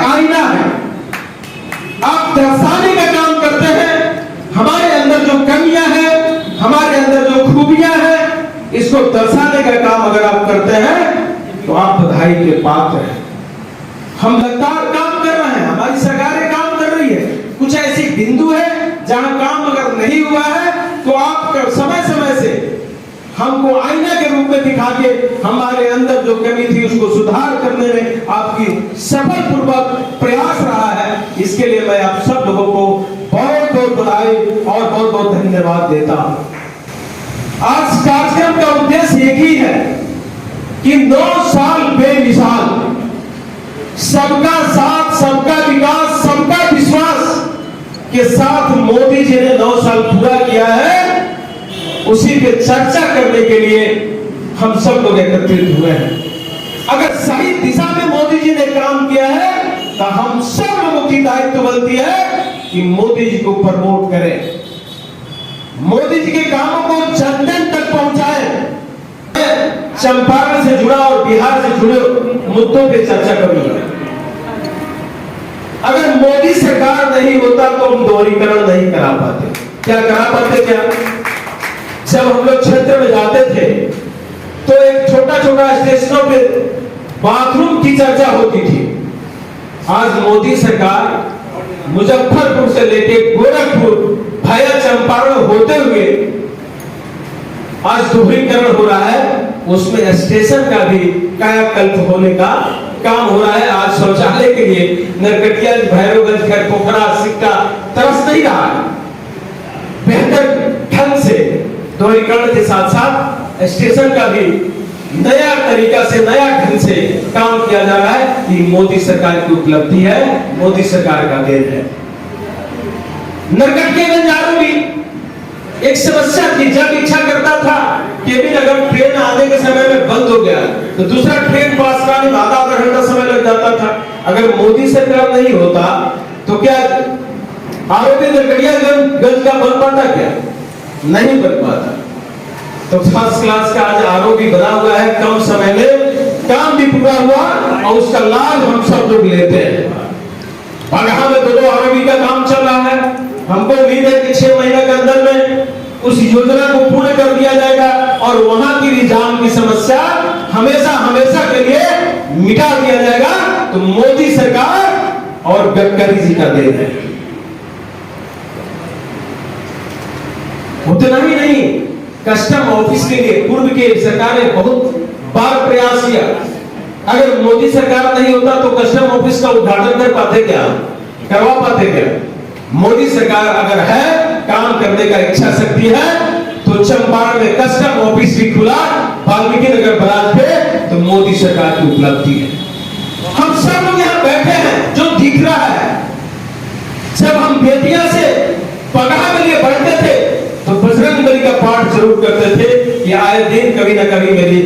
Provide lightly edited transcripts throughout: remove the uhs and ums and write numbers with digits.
आईना है, आप दर्शाने का काम करते हैं। हमारे अंदर जो कमियां हैं, हमारे अंदर जो खूबियां हैं, इसको दर्शाने का काम अगर आप करते हैं तो आप बधाई के पात्र हैं। हम लगातार काम कर रहे हैं, हमारी सरकारें काम कर रही है। कुछ ऐसी बिंदु है जहां काम अगर नहीं हुआ है तो आप समय समय से हमको आईना के रूप में दिखा के हमारे अंदर जो कमी थी उसको सुधार करने में आपकी सफलपूर्वक प्रयास रहा है। इसके लिए मैं आप सब लोगों को बहुत बहुत बधाई और बहुत बहुत धन्यवाद देता हूं। आज कार्यक्रम का उद्देश्य एक ही है कि 9 साल बेमिसाल, सबका साथ, सबका विकास, सबका विश्वास के साथ मोदी जी ने 9 साल पूरा किया है, उसी पे चर्चा करने के लिए हम सब लोग एकत्रित हुए हैं। अगर सही दिशा में मोदी जी ने काम किया है तो हम सब लोगों की दायित्व बनती है कि मोदी जी को प्रमोट करें, मोदी जी के कामों को जन जन तक पहुंचाएं। चंपारण से जुड़ा और बिहार से जुड़े मुद्दों पे चर्चा करूंगा। अगर मोदी सरकार नहीं होता तो हम दोहरीकरण नहीं करा पाते। क्या करा पाते? क्या जब हम लोग क्षेत्र में जाते थे तो एक छोटा छोटा स्टेशनों पे बाथरूम की चर्चा होती थी। आज मोदी सरकार मुजफ्फरपुर से लेके गोरखपुर भाया चंपारण होते हुए आज दोहरीकरण हो रहा है, उसमें स्टेशन का भी कायाकल्प होने का काम हो रहा है। आज शौचालय के लिए नरकटिया, भैरवगंज, खरपोखरा, सिक्का तरस नहीं रहा है। बेहतर ढंग से दोहरीकरण के साथ साथ स्टेशन का भी नया तरीका से, नया ढंग से काम किया जा रहा है। ये मोदी सरकार की उपलब्धि है, मोदी सरकार का देन है। नरकटियागंज आरोगी एक समस्या थी, जब इच्छा करता था कि भी अगर ट्रेन आने के समय में बंद हो गया तो दूसरा ट्रेन पास कराने में आधा घंटा समय लग जाता था। अगर मोदी सरकार नहीं होता तो क्या आरोपी नरकटियागंज का बन पाता? क्या नहीं बन पाता। तो फर्स्ट क्लास का आज आरोपी बना हुआ है, कम समय में काम भी पूरा हुआ और उसका लाभ हम सब लोग लेते हैं। बगहा में 2 आरोपी का काम चल रहा है। हमको उम्मीद है कि 6 महीने के अंदर में उस योजना को पूर्ण कर दिया जाएगा और वहां की रिजार्म की समस्या हमेशा हमेशा के लिए मिटा दिया जाएगा। तो मोदी सरकार और गडकरी जी का देन है। उतना ही नहीं, कस्टम ऑफिस के लिए पूर्व के सरकारें बहुत बार प्रयास किया। अगर मोदी सरकार नहीं होता तो कस्टम ऑफिस का उद्घाटन कर पाते क्या, करवा पाते क्या? मोदी सरकार अगर है, काम करने का इच्छा शक्ति है, तो चंपारण में कस्टम ऑफिस भी खुला, वाल्मीकि नगर बराज पे, तो मोदी सरकार की उपलब्धि है। हम सब लोग यहाँ बैठे हैं, जो दिख रहा है, जब हम बेतिया से पगहा के लिए बढ़ते थे तो बजरंगबली का पाठ जरूर करते थे कि आए दिन कभी ना कभी मेरी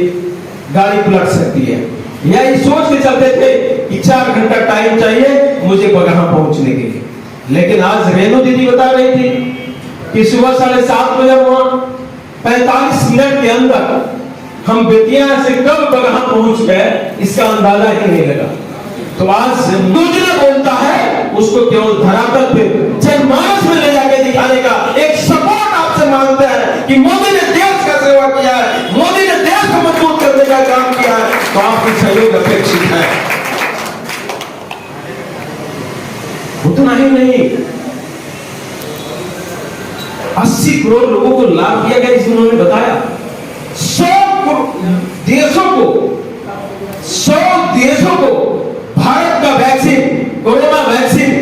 गाड़ी पलट सकती है। यही सोच के चलते थे कि 4 घंटा टाइम चाहिए मुझे बगहा पहुंचने के लिए। लेकिन आज रेणु दीदी बता रही थी कि सुबह 7:30 बजे वहां 45 मिनट के अंदर हम बेतिया से कब बगहा पहुंच गए इसका अंदाजा ही नहीं लगा। तो आज योजना बोलता है उसको केवल धरातल पे जनमानस में ले जाके दिखाने का एक सपोर्ट आपसे मांगते हैं कि मोदी ने देश का सेवा किया है, मोदी ने देश को मजबूत करने का काम किया है, तो आपकी सहयोग अपेक्षित है। उतना ही नहीं, 80 करोड़ लोगों को लाभ दिया गया, इसमें उन्होंने बताया 100 देशों को भारत का वैक्सीन, कोरोना वैक्सीन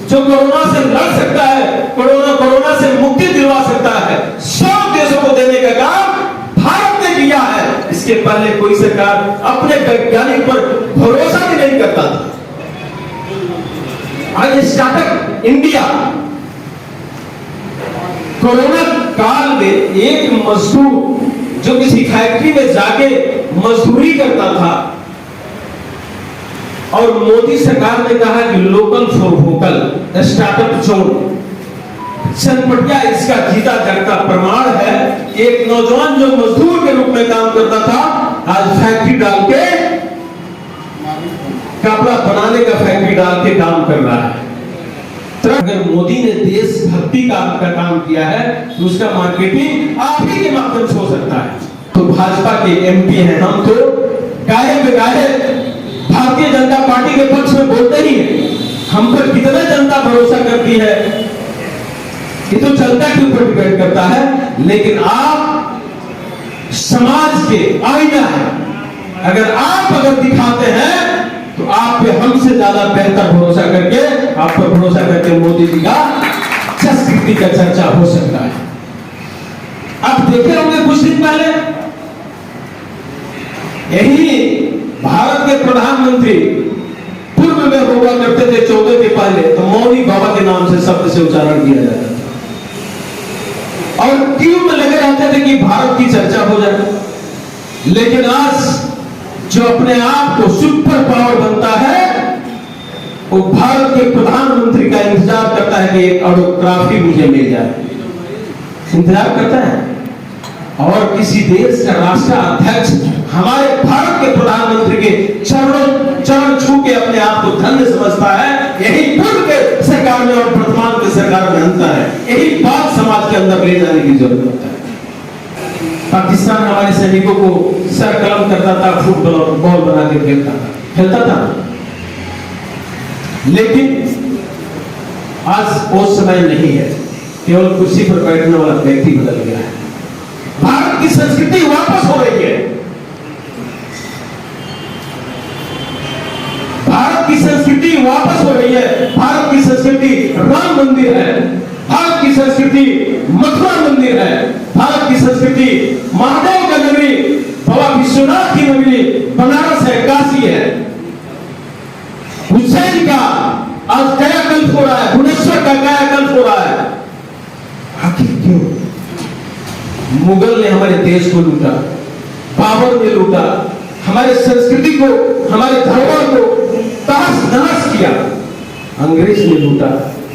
जो कोरोना से लड़ सकता है, कोरोना से मुक्ति दिलवा सकता है, 100 देशों को देने का काम भारत ने किया है। इसके पहले कोई सरकार अपने वैज्ञानिक पर भरोसा भी नहीं करता था। आज स्टार्टअप इंडिया, कोरोना काल में एक मजदूर जो किसी फैक्ट्री में जाके मजदूरी करता था और मोदी सरकार ने कहा कि local for vocal, startup zone, Chanpatia इसका जीता जागता प्रमाण है। एक नौजवान जो मजदूर के रूप में काम करता था आज फैक्ट्री डाल के कपड़ा बनाने का फैक्ट्री डाल के काम कर रहा है। तो अगर मोदी ने देशभक्ति का काम किया है तो उसका मार्केटिंग आप ही के माध्यम से हो सकता है। तो भाजपा के एमपी हैं, हम तो गाहे बेगाहे भारतीय जनता पार्टी के पक्ष में बोलते ही हैं। हम पर कितना जनता भरोसा करती है ये तो जनता के ऊपर डिपेंड करता है, लेकिन आप समाज के आईना है। अगर दिखाते हैं तो आप पे हमसे ज्यादा बेहतर भरोसा करके, आप पर भरोसा करके मोदी जी का संस्कृति का चर्चा हो सकता है। आप देखे होंगे कुछ दिन पहले यही भारत के प्रधानमंत्री पूर्व में हुआ करते थे 14 के पहले, तो मौनी बाबा के नाम से शब्द से उच्चारण किया जाता था और क्यों में लगे रहते थे कि भारत की चर्चा हो जाए। लेकिन आज जो अपने आप को सुपर पावर बनता है वो भारत के प्रधानमंत्री का इंतजार करता है कि एक ऑटोग्राफी मुझे मिल जाए, इंतजार करता है। और किसी देश का राष्ट्राध्यक्ष हमारे भारत के प्रधानमंत्री के चरण छू के अपने आप को धन्य समझता है। यही पूर्व के सरकार में और वर्तमान के सरकार में अंतर है। यही बात समाज के अंदर ले जाने की जरूरत है। पाकिस्तान हमारे सैनिकों को सर कलम करता था, फुटबॉल बॉल बना के खेलता था, लेकिन आज वो समय नहीं है। केवल कुर्सी पर बैठने वाला व्यक्ति बदल गया है। भारत की संस्कृति वापस हो रही है। भारत की संस्कृति वापस हो रही है। भारत की संस्कृति राम मंदिर है, भारत की संस्कृति मथुरा मंदिर है, भारत की संस्कृति महादेव का नगरी, बाबा विश्वनाथ की नगरी बनारस है, काशी है, उज्जैन का आज कायाकल्प हो रहा है, भुवनेश्वर का कायाकल्प हो रहा है। आखिर क्यों? मुगल ने हमारे देश को लूटा, बाबर ने लूटा, हमारे संस्कृति को, हमारे धरोहर को तहस नहस किया, अंग्रेज ने लूटा।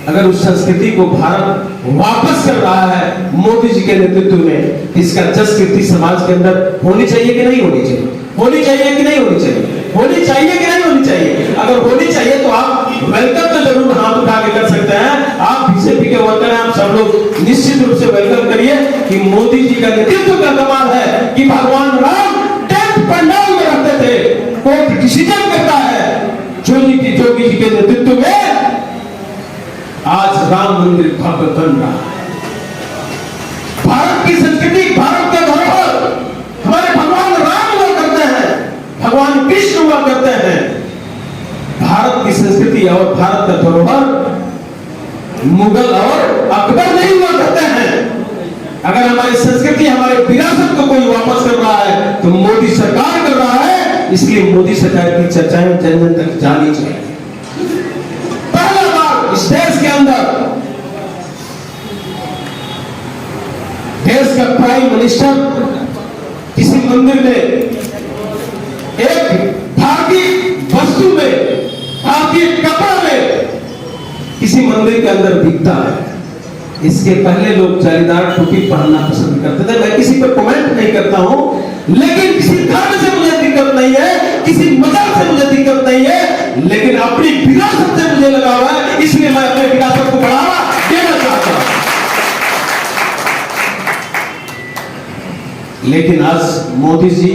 अगर उस संस्कृति को भारत वापस कर रहा है मोदी जी के नेतृत्व में, इसका जसकीर्ति समाज के अंदर होनी चाहिए कि नहीं होनी चाहिए? होनी चाहिए कि नहीं होनी चाहिए? होनी चाहिए कि नहीं होनी चाहिए? अगर होनी चाहिए तो आप वेलकम तो जरूर हाथ उठा के कर सकते हैं। आप बीजेपी के वर्कर हैं, आप सब लोग निश्चित रूप से वेलकम करिए कि मोदी जी का नेतृत्व का कमाल है कि भगवान राम टेंट पंडाल में रहते थे। कोर्ट डिसीजन करता है जोगी जी के नेतृत्व में आज राम मंदिर भव्य बन रहा है। भारत की संस्कृति, भारत का धरोहर, हमारे भगवान राम हुआ करते हैं, भगवान कृष्ण हुआ करते हैं। भारत की संस्कृति और भारत का धरोहर मुगल और अकबर नहीं हुआ करते हैं। अगर हमारी संस्कृति, हमारे विरासत को कोई वापस कर रहा है तो मोदी सरकार कर रहा है। इसलिए मोदी सरकार की चर्चाएं जन जन तक जानी चाहिए। पहला बार इस देश के अंदर देश का प्राइम मिनिस्टर किसी मंदिर में एक भारतीय वस्तु में, भारतीय कपड़ा में किसी मंदिर के अंदर दिखता है। इसके पहले लोग जालीदार टोपी पहनना पसंद करते थे। मैं किसी पर कमेंट नहीं करता हूं, लेकिन किसी धर्म से मुझे दिक्कत नहीं है, किसी मजहब से मुझे दिक्कत नहीं है, लेकिन अपनी विरासत से मुझे लगा हुआ है। इसलिए मैं अपने विरासत को बढ़ावा देना चाहता हूं। लेकिन आज मोदी जी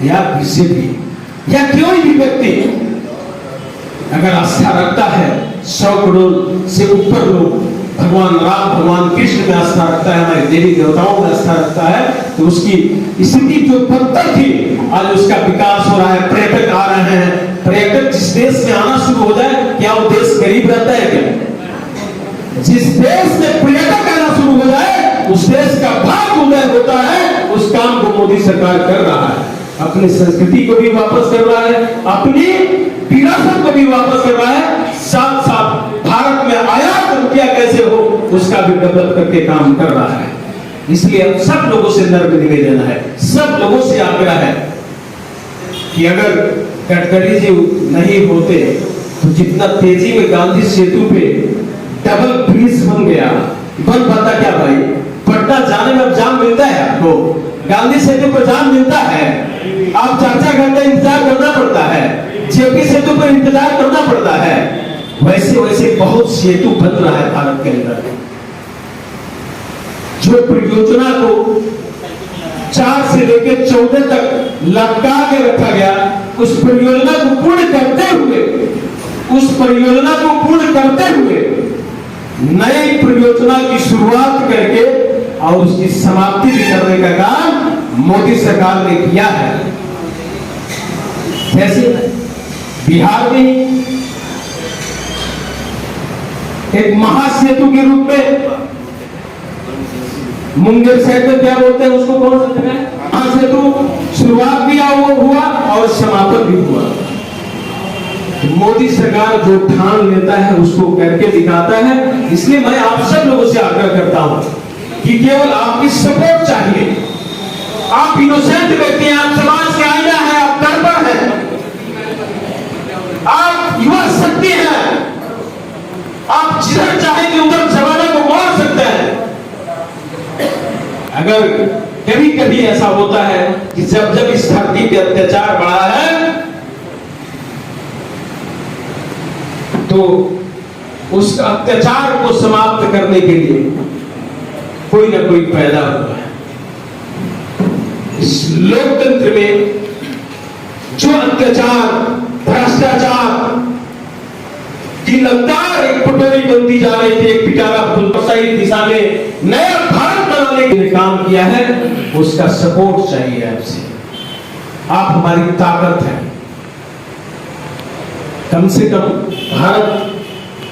या बीजेपी या कोई भी व्यक्ति अगर आस्था रखता है, 100 करोड़ से ऊपर लोग भगवान राम, भगवान कृष्ण में आस्था रखता है, हमारे देवी देवताओं में आस्था रखता है, तो उसकी स्थिति जो बदतर थी आज उसका विकास हो रहा है। पर्यटक आ रहे हैं। पर्यटक जिस देश में आना शुरू हो जाए, क्या वो देश गरीब रहता है क्या? जिस देश में पर्यटक आना शुरू हो जाए उस देश का भाग उदय होता है। उस काम को मोदी सरकार कर रहा है। अपनी संस्कृति को भी वापस कर रहा है, अपनी विरासत को भी वापस कर रहा है, साथ साथ भारत में आयात रुपया कैसे हो उसका भी डेवलप करके काम कर रहा है। इसलिए अब सब लोगों से नम्र निवेदन है, सब लोगों से आग्रह है कि अगर गडकरी जी नहीं होते तो जितना तेजी में गांधी सेतु पे डबल ब्रिज बन गया, बन पाता क्या भाई? पटना जाने में अब जाम मिलता है आपको, गांधी सेतु पर जाम मिलता है, आप 4-4 घंटे इंतजार करना पड़ता है। जेपी सेतु पर इंतजार करना पड़ता है, वैसे वैसे बहुत सेतु बन रहा है भारत के अंदर। जो परियोजना को 4 से लेकर 14 तक लटका के रखा गया, उस परियोजना को पूर्ण करते हुए नई परियोजना की शुरुआत करके और उसकी समाप्ति भी करने का काम मोदी सरकार ने किया है। जैसे बिहार में एक महासेतु के रूप में मुंगेर साइड में क्या बोलते हैं उसको, कौन सा जगह है, महासेतु शुरुआत भी हुआ और समापन भी हुआ। मोदी सरकार जो ठान लेता है उसको करके दिखाता है। इसलिए मैं आप सब लोगों से आग्रह करता हूं कि केवल आपकी सपोर्ट चाहिए। आप इनोसेंट व्यक्ति हैं, आप समाज के आईना है, आप दर्पण हैं, आप युवा शक्ति हैं, आप जिधर चाहेंगे उधर जमाने को मोड़ सकते हैं। अगर कभी कभी ऐसा होता है कि जब इस धरती पे अत्याचार बढ़ा है तो उस अत्याचार को समाप्त करने के लिए कोई ना कोई पैदा हुआ है। इस लोकतंत्र में जो अत्याचार, भ्रष्टाचार की लगातार एक पटोरी बनती जा रही थी, एक पिटारा सही दिशा में नया भारत बनाने के लिए काम किया है, उसका सपोर्ट चाहिए आपसे। आप हमारी ताकत है। कम से कम भारत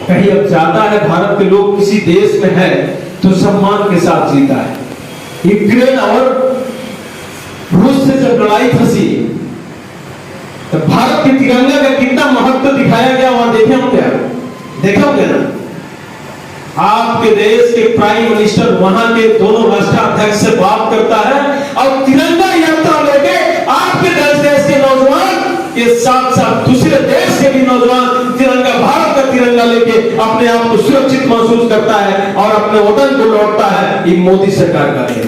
कहीं अब जाता है, भारत के लोग किसी देश में है तो सम्मान के साथ जीता है। यूक्रेन और रूस से जब लड़ाई फंसी तो भारत के तिरंगे का कितना महत्व दिखाया गया, वहां देखा होंगे ना। आपके देश के प्राइम मिनिस्टर वहां के दोनों राष्ट्राध्यक्ष से बात करता है और तिरंगा यात्रा लेके आपके देश के नौजवान के साथ साथ दूसरे देश के भी नौजवान तिरंगा, भारत का तिरंगा लेके अपने आप को सुरक्षित महसूस करता है और अपने वतन को लौटता है। ये मोदी सरकार का है।